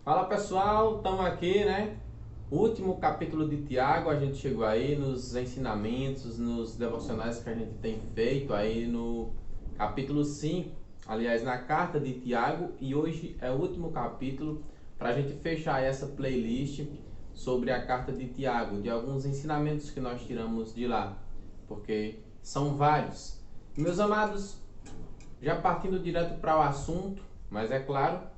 Fala pessoal, estamos aqui, né? Último capítulo de Tiago, a gente chegou aí nos ensinamentos, nos devocionais que a gente tem feito aí no capítulo 5, aliás, na carta de Tiago, e hoje é o último capítulo para a gente fechar essa playlist sobre a carta de Tiago, de alguns ensinamentos que nós tiramos de lá, porque são vários. Meus amados, já partindo direto para o assunto, mas é claro,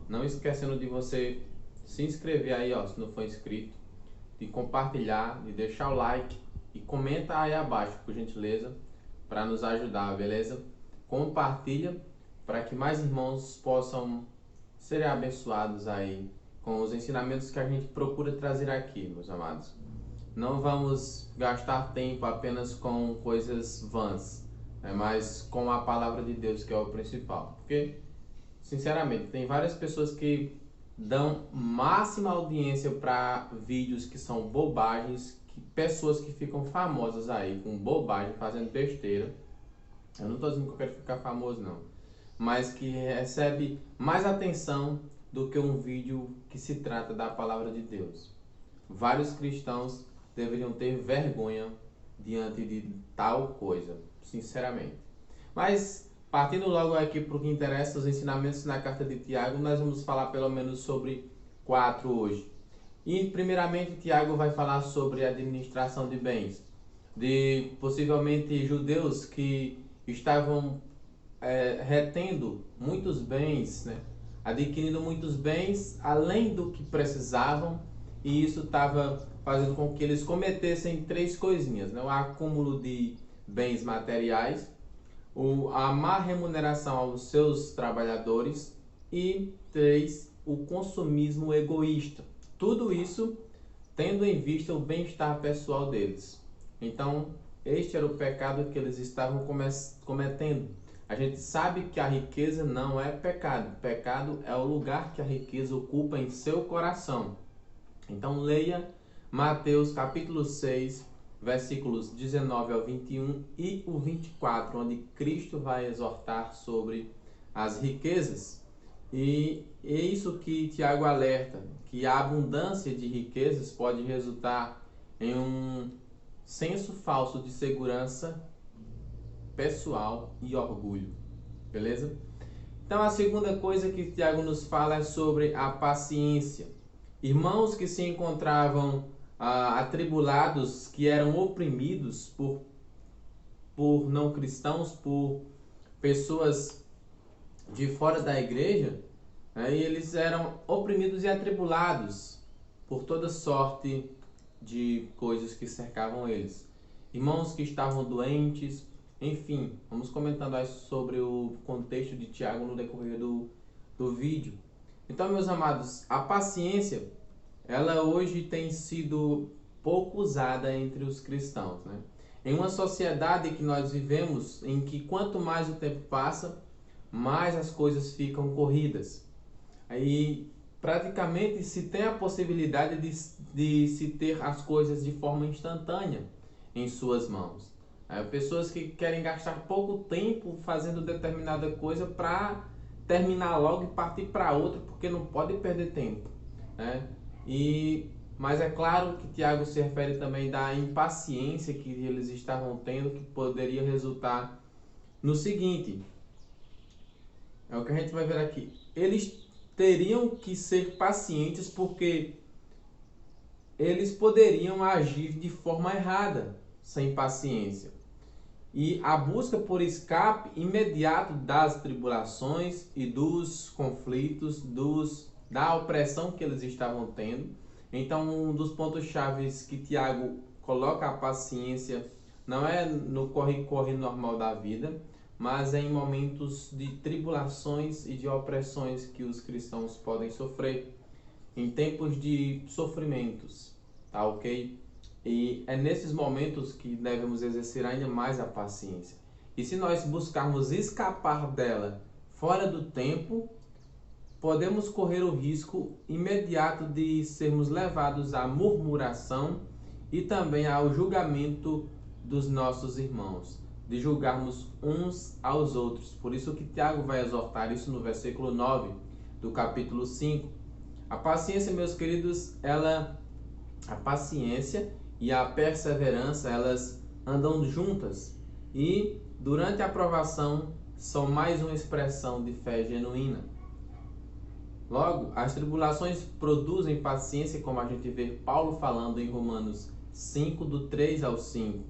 não esquecendo de você se inscrever aí, ó, se não for inscrito, de compartilhar, de deixar o like e comenta aí abaixo, por gentileza, para nos ajudar, beleza? Compartilha para que mais irmãos possam ser abençoados aí com os ensinamentos que a gente procura trazer aqui, meus amados. Não vamos gastar tempo apenas com coisas vãs, né, mas com a palavra de Deus, que é o principal. Porque, sinceramente, tem várias pessoas que dão máxima audiência para vídeos que são bobagens, que pessoas que ficam famosas aí com bobagem, fazendo besteira. Eu não estou dizendo que eu quero ficar famoso, não, mas que recebe mais atenção do que um vídeo que se trata da palavra de Deus. Vários cristãos deveriam ter vergonha diante de tal coisa, sinceramente. Mas, partindo logo aqui para o que interessa, os ensinamentos na carta de Tiago, nós vamos falar pelo menos sobre 4 hoje. E, primeiramente, Tiago vai falar sobre a administração de bens, de possivelmente judeus que estavam retendo muitos bens, né? Adquirindo muitos bens além do que precisavam, e isso estava fazendo com que eles cometessem três coisinhas, né? O acúmulo de bens materiais, a má remuneração aos seus trabalhadores e três, o consumismo egoísta. Tudo isso tendo em vista o bem-estar pessoal deles. Então, este era o pecado que eles estavam cometendo. A gente sabe que a riqueza não é pecado. Pecado é o lugar que a riqueza ocupa em seu coração. Então leia Mateus capítulo 6, versículos 19 ao 21 e o 24, onde Cristo vai exortar sobre as riquezas. E é isso que Tiago alerta, que a abundância de riquezas pode resultar em um senso falso de segurança pessoal e orgulho. Beleza? Então a segunda coisa que Tiago nos fala é sobre a paciência. Irmãos que se encontravam atribulados, que eram oprimidos por não cristãos, por pessoas de fora da igreja, né, e eles eram oprimidos e atribulados por toda sorte de coisas que cercavam eles. Irmãos que estavam doentes, enfim, vamos comentando aí sobre o contexto de Tiago no decorrer do vídeo. Então, meus amados, a paciência, ela hoje tem sido pouco usada entre os cristãos, né? Em uma sociedade que nós vivemos, em que quanto mais o tempo passa, mais as coisas ficam corridas. Aí, praticamente, se tem a possibilidade de se ter as coisas de forma instantânea em suas mãos. Pessoas que querem gastar pouco tempo fazendo determinada coisa para terminar logo e partir para outra, porque não pode perder tempo, né? Mas é claro que Tiago se refere também da impaciência que eles estavam tendo, que poderia resultar no seguinte: é o que a gente vai ver aqui. Eles teriam que ser pacientes porque eles poderiam agir de forma errada, sem paciência. E a busca por escape imediato das tribulações e dos conflitos, da opressão que eles estavam tendo. Então, um dos pontos chaves que Tiago coloca a paciência não é no corre-corre normal da vida, mas é em momentos de tribulações e de opressões que os cristãos podem sofrer, em tempos de sofrimentos, tá ok? E é nesses momentos que devemos exercer ainda mais a paciência. E se nós buscarmos escapar dela fora do tempo, podemos correr o risco imediato de sermos levados à murmuração e também ao julgamento dos nossos irmãos, de julgarmos uns aos outros. Por isso que Tiago vai exortar isso no versículo 9 do capítulo 5. A paciência, meus queridos, a paciência e a perseverança, elas andam juntas e durante a provação são mais uma expressão de fé genuína. Logo, as tribulações produzem paciência, como a gente vê Paulo falando em Romanos 5, do 3 ao 5.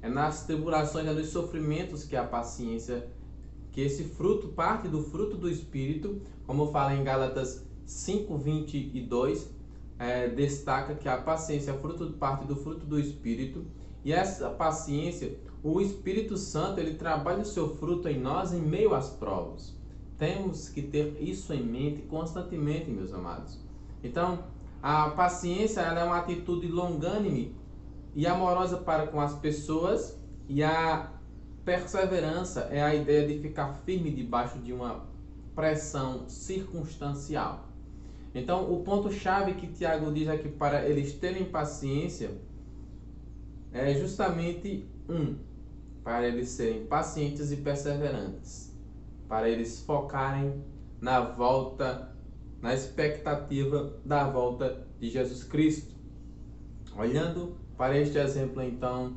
É nas tribulações, é nos sofrimentos que a paciência, que esse fruto parte do fruto do Espírito, como fala em Gálatas 5, 22, destaca que a paciência parte do fruto do Espírito, e essa paciência, o Espírito Santo, ele trabalha o seu fruto em nós em meio às provas. Temos que ter isso em mente constantemente, meus amados. Então, a paciência, ela é uma atitude longânime e amorosa para com as pessoas, e a perseverança é a ideia de ficar firme debaixo de uma pressão circunstancial. Então, o ponto-chave que Tiago diz aqui para eles terem paciência é justamente para eles serem pacientes e perseverantes, para eles focarem na volta, na expectativa da volta de Jesus Cristo. Olhando para este exemplo, então,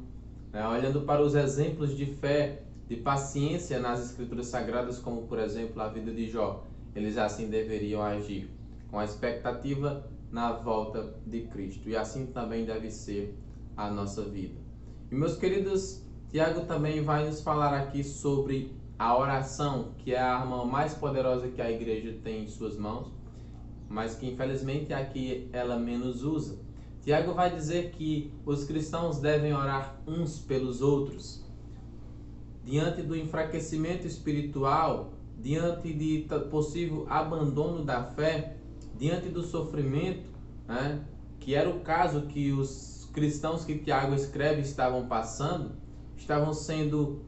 olhando para os exemplos de fé, de paciência nas Escrituras Sagradas, como por exemplo a vida de Jó, eles assim deveriam agir, com a expectativa na volta de Cristo. E assim também deve ser a nossa vida. E meus queridos, Tiago também vai nos falar aqui sobre a oração, que é a arma mais poderosa que a igreja tem em suas mãos, mas que infelizmente aqui ela menos usa. Tiago vai dizer que os cristãos devem orar uns pelos outros. Diante do enfraquecimento espiritual, diante de possível abandono da fé, diante do sofrimento, que era o caso que os cristãos que Tiago escreve estavam passando, estavam sendo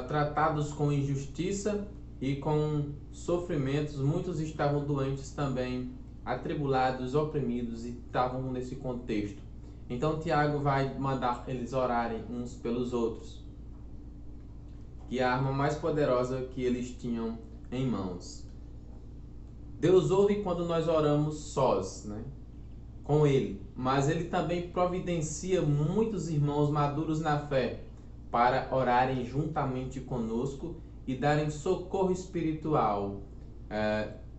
tratados com injustiça e com sofrimentos. Muitos estavam doentes também, atribulados, oprimidos, e estavam nesse contexto. Então Tiago vai mandar eles orarem uns pelos outros, que é a arma mais poderosa que eles tinham em mãos. Deus ouve quando nós oramos sós, com Ele, mas Ele também providencia muitos irmãos maduros na fé para orarem juntamente conosco e darem socorro espiritual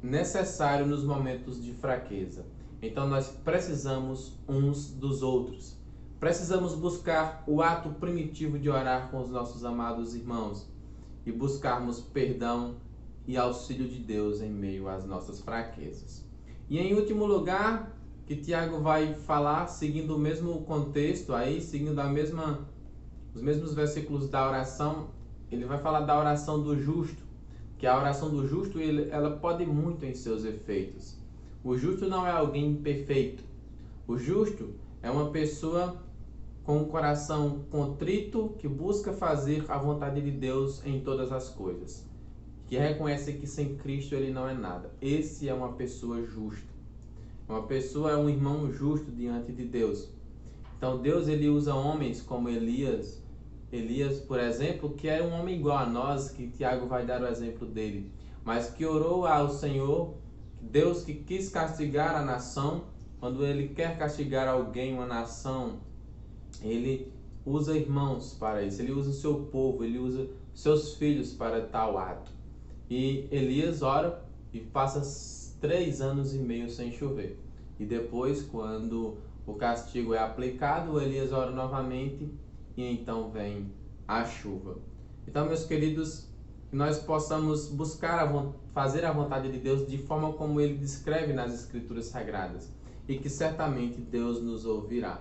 necessário nos momentos de fraqueza. Então nós precisamos uns dos outros. Precisamos buscar o ato primitivo de orar com os nossos amados irmãos e buscarmos perdão e auxílio de Deus em meio às nossas fraquezas. E em último lugar, que Tiago vai falar, seguindo o mesmo contexto, seguindo os mesmos versículos da oração, ele vai falar da oração do justo, que a oração do justo ela pode muito em seus efeitos. O justo não é alguém perfeito. O justo é uma pessoa com um coração contrito, que busca fazer a vontade de Deus em todas as coisas, que reconhece que sem Cristo ele não é nada. Esse é uma pessoa justa. Uma pessoa é um irmão justo diante de Deus. Então Deus ele usa homens como Elias, por exemplo, que era um homem igual a nós, que Tiago vai dar o exemplo dele, mas que orou ao Senhor, Deus que quis castigar a nação. Quando ele quer castigar alguém, uma nação, ele usa irmãos para isso, ele usa o seu povo, ele usa seus filhos para tal ato. E Elias ora e passa 3 anos e meio sem chover. E depois, quando o castigo é aplicado, Elias ora novamente e então vem a chuva. Então, meus queridos, que nós possamos buscar fazer a vontade de Deus de forma como Ele descreve nas Escrituras Sagradas, e que certamente Deus nos ouvirá.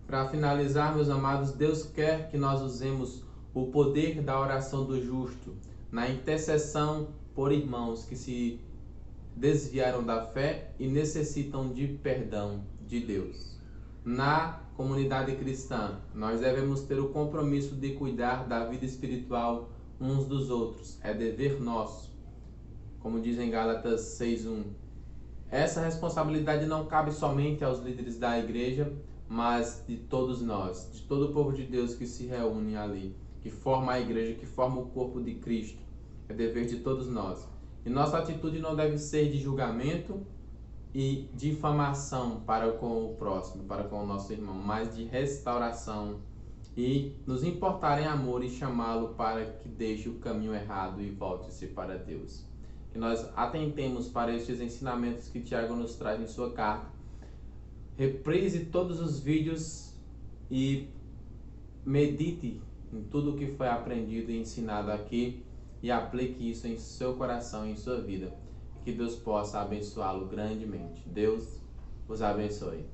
Para finalizar, meus amados, Deus quer que nós usemos o poder da oração do justo na intercessão por irmãos que se desviaram da fé e necessitam de perdão de Deus. Na comunidade cristã, nós devemos ter o compromisso de cuidar da vida espiritual uns dos outros. É dever nosso. Como diz em Gálatas 6:1. Essa responsabilidade não cabe somente aos líderes da igreja, mas de todos nós, de todo o povo de Deus que se reúne ali, que forma a igreja, que forma o corpo de Cristo. É dever de todos nós. E nossa atitude não deve ser de julgamento, e difamação para com o próximo, para com o nosso irmão, mas de restauração e nos importar em amor e chamá-lo para que deixe o caminho errado e volte-se para Deus. Que nós atentemos para estes ensinamentos que Tiago nos traz em sua carta. Reprise todos os vídeos e medite em tudo o que foi aprendido e ensinado aqui e aplique isso em seu coração e em sua vida. Que Deus possa abençoá-lo grandemente. Deus os abençoe.